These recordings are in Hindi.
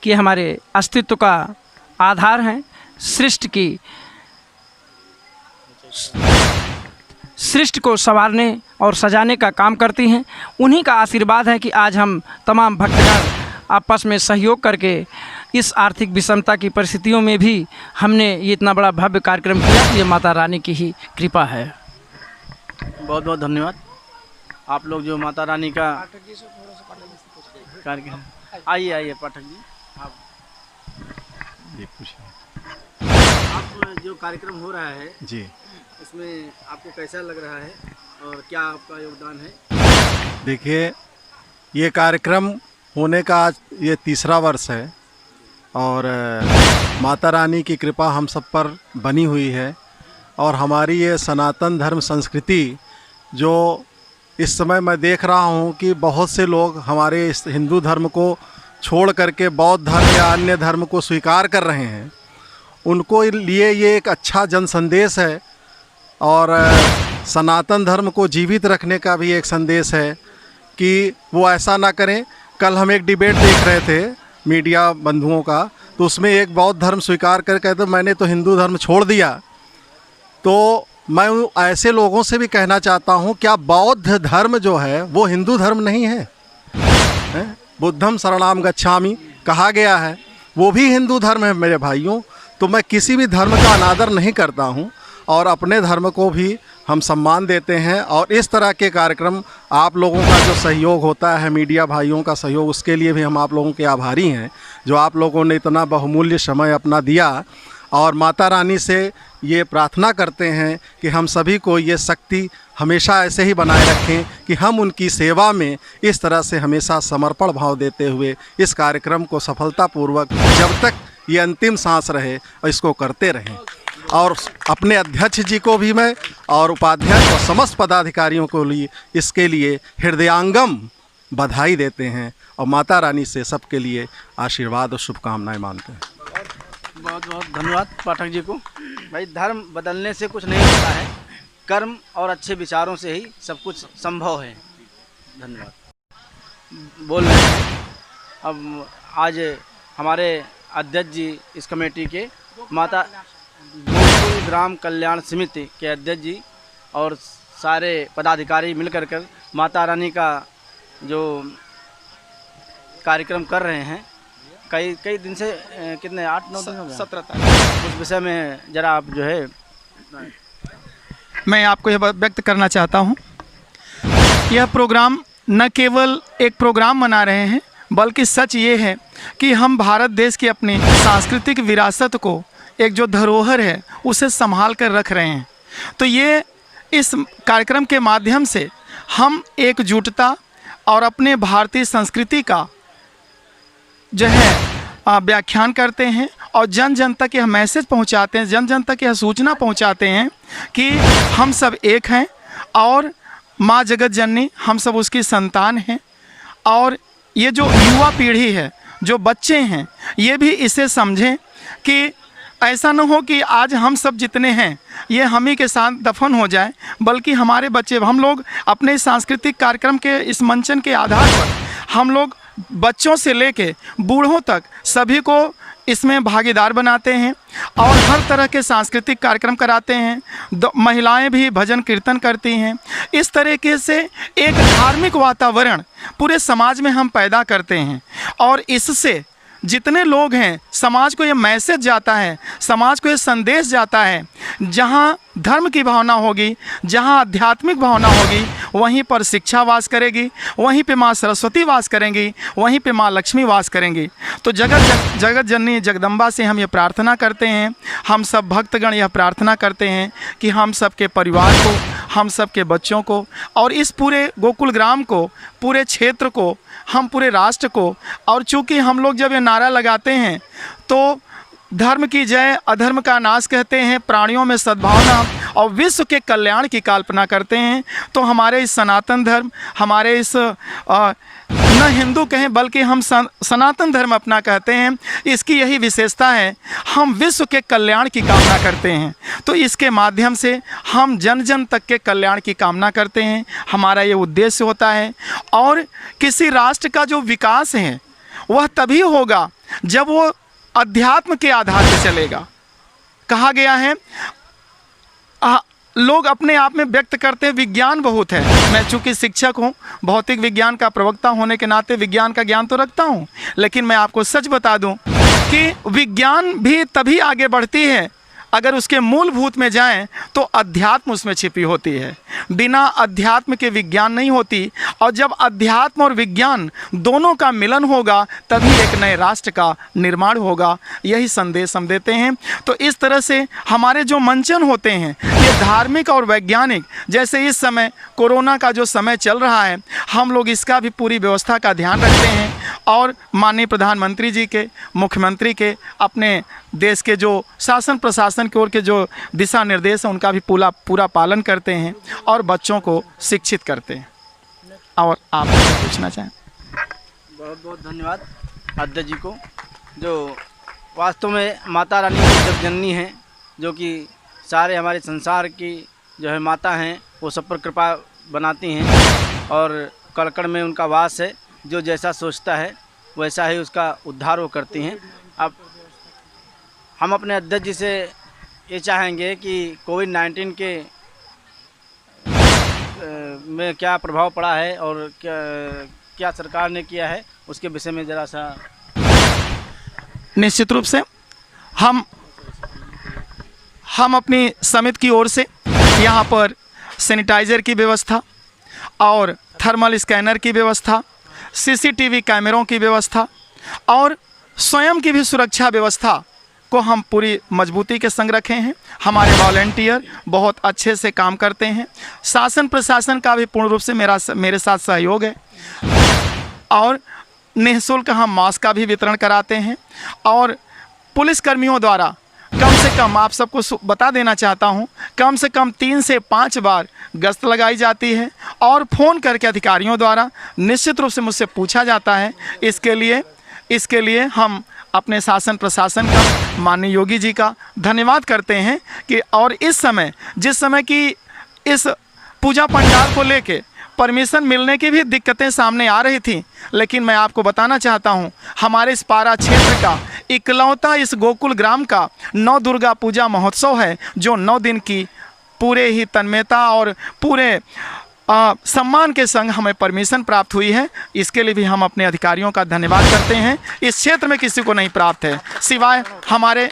कि हमारे अस्तित्व का आधार हैं, सृष्टि को संवारने और सजाने का काम करती हैं। उन्हीं का आशीर्वाद है कि आज हम तमाम भक्तगण आपस में सहयोग करके इस आर्थिक विषमता की परिस्थितियों में भी हमने ये इतना बड़ा भव्य कार्यक्रम किया। ये माता रानी की ही कृपा है। बहुत बहुत धन्यवाद। आप लोग जो माता रानी का कार्यक्रम, आइए पाठक जी, आप ये पूछिए। आप जो कार्यक्रम हो रहा है जी, इसमें आपको कैसा लग रहा है और क्या आपका योगदान है? देखिए, ये कार्यक्रम होने का आज ये तीसरा वर्ष है और माता रानी की कृपा हम सब पर बनी हुई है। और हमारी ये सनातन धर्म संस्कृति जो इस समय मैं देख रहा हूँ कि बहुत से लोग हमारे इस हिंदू धर्म को छोड़ करके बौद्ध धर्म या अन्य धर्म को स्वीकार कर रहे हैं, उनको लिए ये एक अच्छा जन संदेश है और सनातन धर्म को जीवित रखने का भी एक संदेश है कि वो ऐसा ना करें। कल हम एक डिबेट देख रहे थे मीडिया बंधुओं का, तो उसमें एक बौद्ध धर्म स्वीकार कर कहते मैंने तो हिंदू धर्म छोड़ दिया। तो मैं ऐसे लोगों से भी कहना चाहता हूँ, क्या बौद्ध धर्म जो है वो हिंदू धर्म नहीं है? बुद्धम शरणाम गच्छामि कहा गया है, वो भी हिंदू धर्म है मेरे भाइयों। तो मैं किसी भी धर्म का अनादर नहीं करता हूँ और अपने धर्म को भी हम सम्मान देते हैं। और इस तरह के कार्यक्रम आप लोगों का जो सहयोग होता है, मीडिया भाइयों का सहयोग, उसके लिए भी हम आप लोगों के आभारी हैं जो आप लोगों ने इतना बहुमूल्य समय अपना दिया। और माता रानी से ये प्रार्थना करते हैं कि हम सभी को ये शक्ति हमेशा ऐसे ही बनाए रखें कि हम उनकी सेवा में इस तरह से हमेशा समर्पण भाव देते हुए इस कार्यक्रम को सफलतापूर्वक जब तक ये अंतिम सांस रहे और इसको करते रहें। और अपने अध्यक्ष जी को भी मैं और उपाध्यक्ष और समस्त पदाधिकारियों को लिए इसके लिए हृदयांगम बधाई देते हैं और माता रानी से सबके लिए आशीर्वाद और शुभकामनाएं मानते हैं। बहुत बहुत धन्यवाद पाठक जी को। भाई, धर्म बदलने से कुछ नहीं होता है, कर्म और अच्छे विचारों से ही सब कुछ संभव है। धन्यवाद। बोल रहे हैं अब आज हमारे अध्यक्ष जी इस कमेटी के माता गोकुल ग्राम कल्याण समिति के अध्यक्ष जी और सारे पदाधिकारी मिलकर कर माता रानी का जो कार्यक्रम कर रहे हैं, कई दिन से, कितने 8-9 दिन हो गए, 17 तारीख। उस विषय में ज़रा आप जो है, मैं आपको यह व्यक्त करना चाहता हूँ, यह प्रोग्राम न केवल एक प्रोग्राम मना रहे हैं, बल्कि सच ये है कि हम भारत देश की अपनी सांस्कृतिक विरासत को, एक जो धरोहर है, उसे संभाल कर रख रहे हैं। तो ये इस कार्यक्रम के माध्यम से हम एकजुटता और अपने भारतीय संस्कृति का जो है व्याख्यान करते हैं और जन जन तक यह मैसेज पहुंचाते हैं, जन जन तक यह सूचना पहुंचाते हैं कि हम सब एक हैं और माँ जगत जननी हम सब उसकी संतान हैं। और ये जो युवा पीढ़ी है, जो बच्चे हैं, ये भी इसे समझें कि ऐसा न हो कि आज हम सब जितने हैं ये हम ही के साथ दफन हो जाए, बल्कि हमारे बच्चे, हम लोग अपने सांस्कृतिक कार्यक्रम के इस मंचन के आधार पर हम लोग बच्चों से लेके बूढ़ों तक सभी को इसमें भागीदार बनाते हैं और हर तरह के सांस्कृतिक कार्यक्रम कराते हैं। महिलाएं भी भजन कीर्तन करती हैं। इस तरीके से एक धार्मिक वातावरण पूरे समाज में हम पैदा करते हैं और इससे जितने लोग हैं, समाज को ये मैसेज जाता है, समाज को ये संदेश जाता है, जहाँ धर्म की भावना होगी, जहाँ आध्यात्मिक भावना होगी, वहीं पर शिक्षा वास करेगी, वहीं पे माँ सरस्वती वास करेंगी, वहीं पे माँ लक्ष्मी वास करेंगी। तो जगत जननी जगदम्बा से हम ये प्रार्थना करते हैं, हम सब भक्तगण यह प्रार्थना करते हैं कि हम सब के परिवार को, हम सब के बच्चों को और इस पूरे गोकुल ग्राम को, पूरे क्षेत्र को, हम पूरे राष्ट्र को, और चूँकि हम लोग जब ये नारा लगाते हैं तो धर्म की जय अधर्म का नाश कहते हैं, प्राणियों में सद्भावना और विश्व के कल्याण की कल्पना करते हैं, तो हमारे इस सनातन धर्म, हमारे इस न हिंदू कहें बल्कि हम सनातन धर्म अपना कहते हैं, इसकी यही विशेषता है, हम विश्व के कल्याण की कामना करते हैं। तो इसके माध्यम से हम जन जन तक के कल्याण की कामना करते हैं, हमारा ये उद्देश्य होता है। और किसी राष्ट्र का जो विकास है वह तभी होगा जब वो अध्यात्म के आधार पर चलेगा। कहा गया है लोग अपने आप में व्यक्त करते हैं विज्ञान बहुत है। मैं चूंकि शिक्षक हूँ, भौतिक विज्ञान का प्रवक्ता होने के नाते विज्ञान का ज्ञान तो रखता हूँ, लेकिन मैं आपको सच बता दूँ कि विज्ञान भी तभी आगे बढ़ती है अगर उसके मूलभूत में जाएं तो अध्यात्म उसमें छिपी होती है। बिना अध्यात्म के विज्ञान नहीं होती, और जब अध्यात्म और विज्ञान दोनों का मिलन होगा तभी एक नए राष्ट्र का निर्माण होगा। यही संदेश हम देते हैं। तो इस तरह से हमारे जो मंचन होते हैं ये धार्मिक और वैज्ञानिक, जैसे इस समय कोरोना का जो समय चल रहा है, हम लोग इसका भी पूरी व्यवस्था का ध्यान रखते हैं और माननीय प्रधानमंत्री जी के, मुख्यमंत्री के, अपने देश के जो शासन प्रशासन की ओर के जो दिशा निर्देश हैं उनका भी पूरा पालन करते हैं और बच्चों को शिक्षित करते हैं। और आप पूछना चाहें? बहुत बहुत धन्यवाद अध्यक्ष जी को, जो वास्तव में माता रानी की जगजननी हैं, जो कि सारे हमारे संसार की जो है माता हैं, वो सब पर कृपा बनाती हैं और कड़कड़ में उनका वास है। जो जैसा सोचता है वैसा ही उसका उद्धार वो करती हैं। अब हम अपने अध्यक्ष जी से ये चाहेंगे कि कोविड-19 के में क्या प्रभाव पड़ा है और क्या सरकार ने किया है, उसके विषय में ज़रा सा। निश्चित रूप से हम अपनी समिति की ओर से यहाँ पर सैनिटाइज़र की व्यवस्था और थर्मल स्कैनर की व्यवस्था, सीसीटीवी कैमरों की व्यवस्था और स्वयं की भी सुरक्षा व्यवस्था को हम पूरी मजबूती के संग रखे हैं। हमारे वॉलंटियर बहुत अच्छे से काम करते हैं। शासन प्रशासन का भी पूर्ण रूप से मेरे साथ सहयोग है और निःशुल्क हम मास्क का भी वितरण कराते हैं। और पुलिस कर्मियों द्वारा कम से कम, आप सबको बता देना चाहता हूं, कम से कम 3 से 5 बार गश्त लगाई जाती है और फ़ोन करके अधिकारियों द्वारा निश्चित रूप से मुझसे पूछा जाता है। इसके लिए हम अपने शासन प्रशासन का, माननीय योगी जी का धन्यवाद करते हैं कि और इस समय, जिस समय की इस पूजा पंडाल को लेके परमिशन मिलने की भी दिक्कतें सामने आ रही थी, लेकिन मैं आपको बताना चाहता हूं, हमारे इस पारा क्षेत्र का इकलौता इस गोकुल ग्राम का 9 दुर्गा पूजा महोत्सव है, जो 9 दिन की पूरे ही तन्मयता और पूरे सम्मान के संग हमें परमिशन प्राप्त हुई है। इसके लिए भी हम अपने अधिकारियों का धन्यवाद करते हैं। इस क्षेत्र में किसी को नहीं प्राप्त है सिवाय हमारे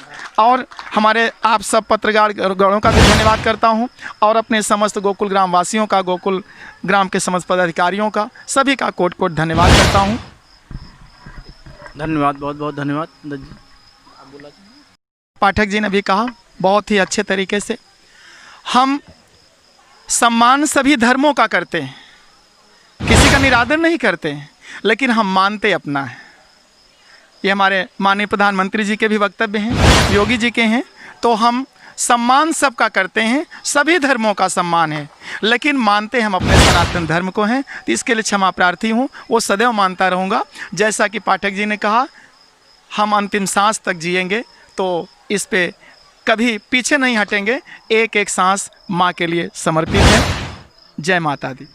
आप सब पत्रकार गणों का भी धन्यवाद करता हूं और अपने समस्त गोकुल ग्राम वासियों का, गोकुल ग्राम के समस्त पदाधिकारियों का, सभी का कोट कोट धन्यवाद करता हूं। धन्यवाद, बहुत बहुत धन्यवाद। पाठक जी ने भी कहा बहुत ही अच्छे तरीके से, हम सम्मान सभी धर्मों का करते हैं, किसी का निरादर नहीं करते हैं, लेकिन हम मानते अपना है। ये हमारे माननीय प्रधानमंत्री जी के भी वक्तव्य हैं, योगी जी के हैं। तो हम सम्मान सबका करते हैं, सभी धर्मों का सम्मान है, लेकिन मानते हम अपने सनातन धर्म को हैं। तो इसके लिए क्षमा प्रार्थी हूँ, वो सदैव मानता रहूँगा। जैसा कि पाठक जी ने कहा, हम अंतिम सांस तक जिएंगे, तो इस पे कभी पीछे नहीं हटेंगे। एक एक सांस माँ के लिए समर्पित है। जय माता दी।